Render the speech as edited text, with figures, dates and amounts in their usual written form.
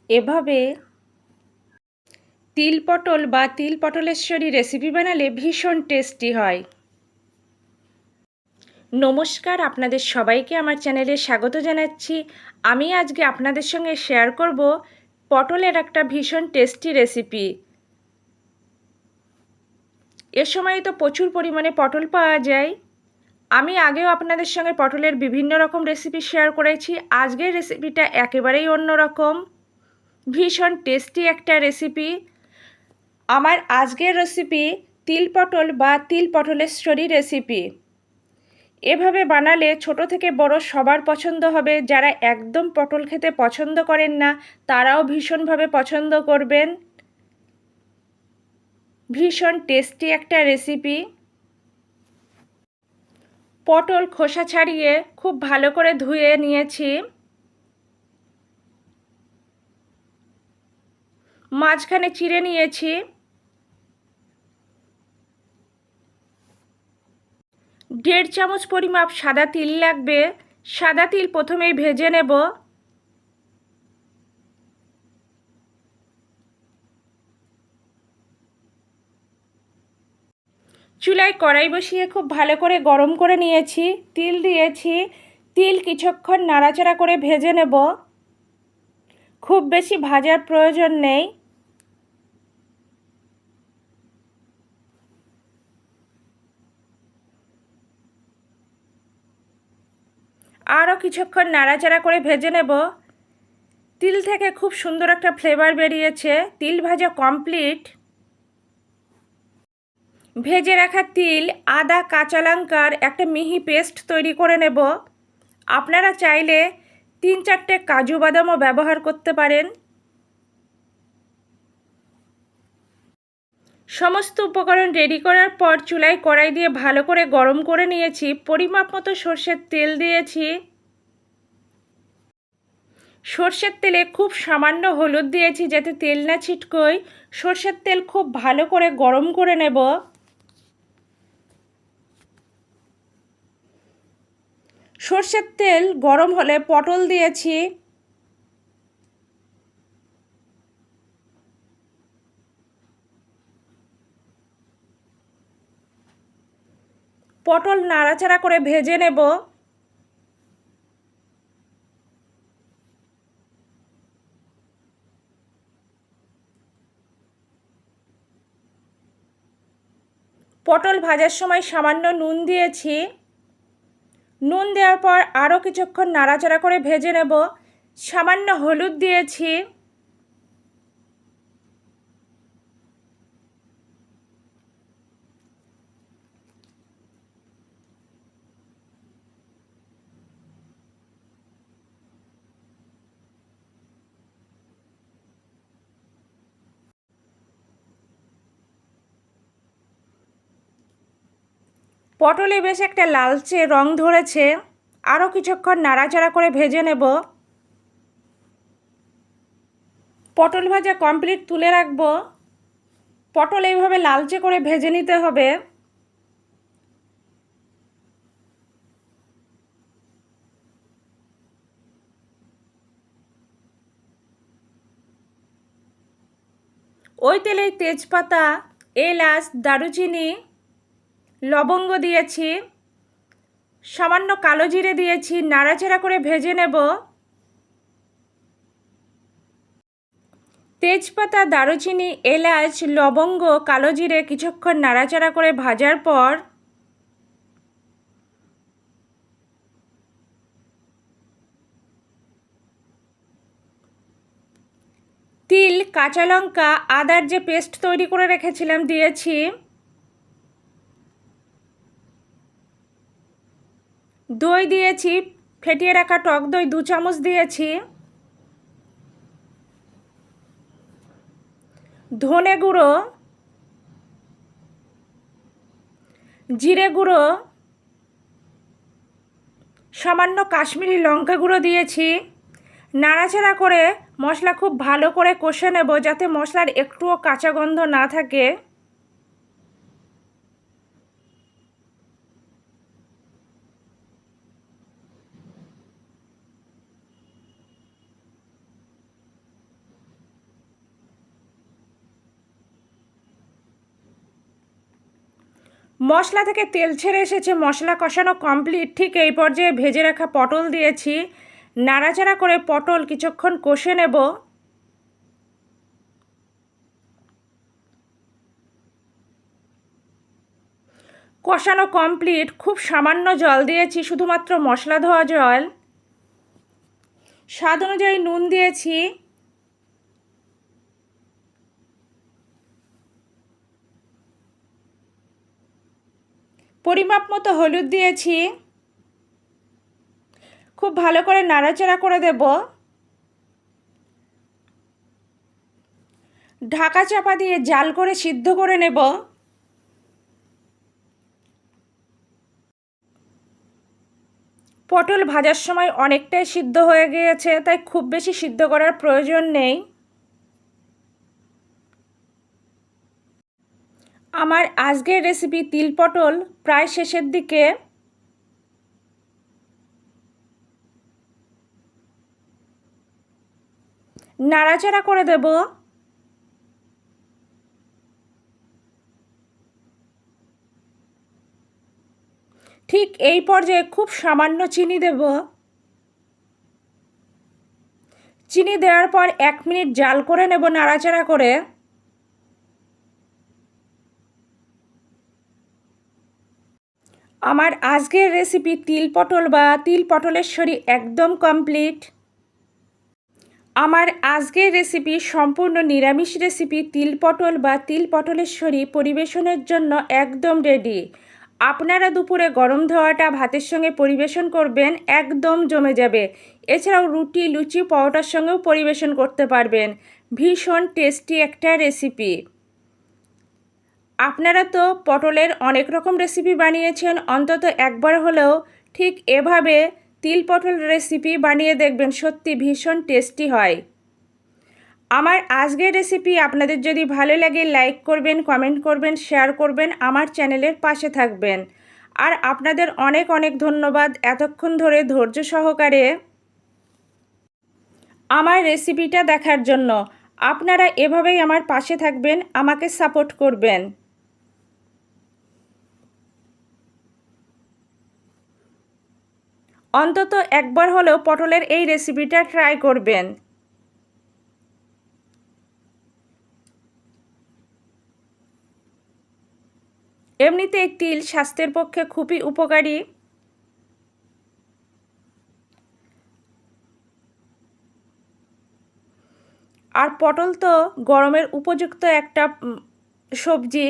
এভাবে তিল পটল বা তিল পটলেশ্বরী রেসিপি বানালে ভীষণ টেস্টি হয়। নমস্কার, আপনাদের সবাইকে আমার চ্যানেলে স্বাগত জানাচ্ছি। আমি আজকে আপনাদের সঙ্গে শেয়ার করব পটলের একটা ভীষণ টেস্টি রেসিপি। এ সময় তো প্রচুর পরিমাণে পটল পাওয়া যায়। আমি আগেও আপনাদের সঙ্গে পটলের বিভিন্ন রকম রেসিপি শেয়ার করেছি। আজকের রেসিপিটা একেবারেই অন্যরকম, ভীষণ টেস্টি একটা রেসিপি। আমার আজকের রেসিপি তিল পটল বা তিল পটলেশ্বরী রেসিপি। এভাবে বানালে ছোট থেকে বড় সবার পছন্দ হবে। যারা একদম পটল খেতে পছন্দ করেন না তারাও ভীষণভাবে পছন্দ করবেন। ভীষণ টেস্টি একটা রেসিপি। পটল খোসা ছাড়িয়ে খুব ভালো করে ধুয়ে নিয়েছি। মাঝখানে চিড়ে নিয়েছি। 1.5 চামচ পরিমাপ সাদা তিল লাগবে। সাদা তিল প্রথমেই ভেজে নেব। চুলায় কড়াই বসিয়ে খুব ভালো করে গরম করে নিয়েছি। তিল দিয়েছি। তিল কিছুক্ষণ নাড়াচাড়া করে ভেজে নেব। খুব বেশি ভাজার প্রয়োজন নেই। আরও কিছুক্ষণ নাড়াচাড়া করে ভেজে নেব। তিল থেকে খুব সুন্দর একটা ফ্লেভার বেরিয়েছে। তিল ভাজা কমপ্লিট। ভেজে রাখা তিল, আদা, কাঁচা লঙ্কার একটা মিহি পেস্ট তৈরি করে নেব। আপনারা চাইলে 3-4টে কাজু বাদামও ব্যবহার করতে পারেন। সমস্ত উপকরণ রেডি করার পর চুলায় কড়াই দিয়ে ভালো করে গরম করে নিয়েছি। পরিমাপ মতো সর্ষের তেল দিয়েছি। সর্ষের তেলে খুব সামান্য হলুদ দিয়েছি যাতে তেল না ছিটকোয়। সর্ষের তেল খুব ভালো করে গরম করে নেব। সর্ষের তেল গরম হলে পটল দিয়েছি। পটল নাড়াচাড়া করে ভেজে নেব। পটল ভাজার সময় সামান্য নুন দিয়েছি। নুন দেওয়ার পর আরও কিছুক্ষণ নাড়াচাড়া করে ভেজে নেব। সামান্য হলুদ দিয়েছি। পটলে বেশ একটা লালচে রং ধরেছে। আরও কিছুক্ষণ নাড়াচাড়া করে ভেজে নেব। পটল ভাজা কমপ্লিট, তুলে রাখবো। পটল এইভাবে লালচে করে ভেজে নিতে হবে। ওই তেলেই তেজপাতা, এলাচ, দারুচিনি, লবঙ্গ দিয়েছি। সামান্য কালো জিরে দিয়েছি। নাড়াচাড়া করে ভেজে নেব। তেজপাতা, দারুচিনি, এলাচ, লবঙ্গ, কালো জিরে কিছুক্ষণ নাড়াচাড়া করে ভাজার পর তিল, কাঁচা লঙ্কা, আদার যে পেস্ট তৈরি করে রেখেছিলাম দিয়েছি। দই দিয়েছি। ফেটিয়ে রাখা টক দই 2 চামচ দিয়েছি। ধনে গুঁড়ো, জিরে গুঁড়ো, সামান্য কাশ্মীরি লঙ্কা গুঁড়ো দিয়েছি। নাড়াচাড়া করে মশলা খুব ভালো করে কষে নেব যাতে মশলার একটুও কাঁচা গন্ধ না থাকে। মশলা থেকে তেল ছেড়ে এসেছে, মশলা কষানো কমপ্লিট। ঠিক এই পর্যায়ে ভেজে রাখা পটল দিয়েছি, নাড়াচাড়া করে পটল কিছুক্ষণ কষে নেব। কষানো কমপ্লিট। খুব সামান্য জল দিয়েছি, শুধুমাত্র মশলা ধোয়া জল। স্বাদ অনুযায়ী নুন দিয়েছি। পরিমাপ মতো হলুদ দিয়েছি। খুব ভালো করে নাড়াচাড়া করে দেব। ঢাকা চাপা দিয়ে জাল করে সিদ্ধ করে নেব। পটল ভাজার সময় অনেকটাই সিদ্ধ হয়ে গিয়েছে, তাই খুব বেশি সিদ্ধ করার প্রয়োজন নেই। আমার আজকের রেসিপি তিল পটল প্রায় শেষের দিকে। নাড়াচাড়া করে দেব। ঠিক এই পর্যায়ে খুব সামান্য চিনি দেব। চিনি দেওয়ার পর 1 মিনিট জাল করে নেব নাড়াচাড়া করে। আমার আজকের রেসিপি তিল পটল বা তিল পটলেশ্বরী একদম কমপ্লিট। আমার আজকের রেসিপি সম্পূর্ণ নিরামিষ রেসিপি তিল পটল বা তিল পটলেশ্বরী পরিবেশনের জন্য একদম রেডি। আপনারা দুপুরে গরম ধোয়াটা ভাতের সঙ্গে পরিবেশন করবেন, একদম জমে যাবে। এছাড়াও রুটি, লুচি, পরোটার সঙ্গেও পরিবেশন করতে পারবেন। ভীষণ টেস্টি একটা রেসিপি। আপনারা তো পটলের অনেক রকম রেসিপি বানিয়েছেন, অন্তত একবার হলেও ঠিক এভাবে তিল পটল রেসিপি বানিয়ে দেখবেন, সত্যি ভীষণ টেস্টি হয়। আমার আজকের রেসিপি আপনাদের যদি ভালো লাগে লাইক করবেন, কমেন্ট করবেন, শেয়ার করবেন, আমার চ্যানেলের পাশে থাকবেন। আর আপনাদের অনেক অনেক ধন্যবাদ এতক্ষণ ধরে ধৈর্য সহকারে আমার রেসিপিটা দেখার জন্য। আপনারা এভাবেই আমার পাশে থাকবেন, আমাকে সাপোর্ট করবেন। অন্তত একবার হলেও পটলের এই রেসিপিটা ট্রাই করবেন। এমনিতে তিল স্বাস্থ্যের পক্ষে খুবই উপকারী। আর পটল তো গরমের উপযুক্ত একটা সবজি।